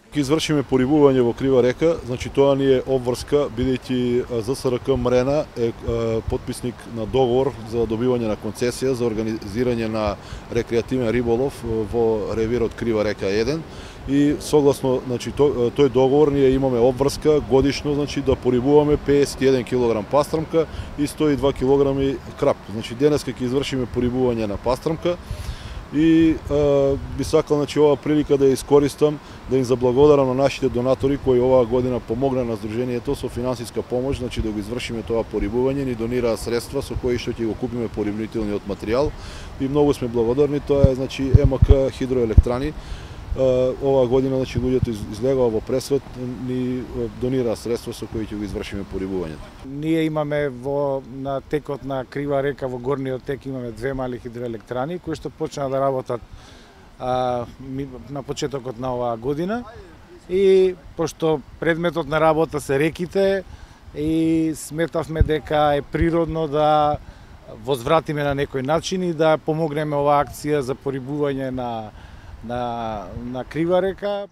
Ке извршиме порибување во Крива река, значи тоа ни е обврска, бидејќи ЗСРК Мрена е потписник на договор за добивање на концесија за организирање на рекреативен риболов во ревирот Крива река 1 и согласно значи тој договор ние имаме обврска годишно значи да порибуваме 51 кг пастрамка и 102 кг крап. Значи денеска ќе извршиме порибување на пастрамка. И би сакал значи ова прилика да ја искористам да им заблагодарам на нашите донатори кои оваа година помогна на здруженијето со финансиска помош, значи да го извршиме тоа порибување, ни донираа средства со кои што ќе го купиме порибнителниот материјал и многу сме благодарни. Тоа е значи ЕМК хидроелектрани. Оваа година значи луѓето излегува во пресвет, ни донираа средства со кои ќе го извршиме порибувањето. Ние имаме на текот на Крива река, во горниот тек имаме две мали хидроелектрани кои што почнаа да работат на почетокот на оваа година и пошто предметот на работа се реките и сметавме дека е природно да возвратиме на некој начин и да помогнеме оваа акција за порибување на Крива река.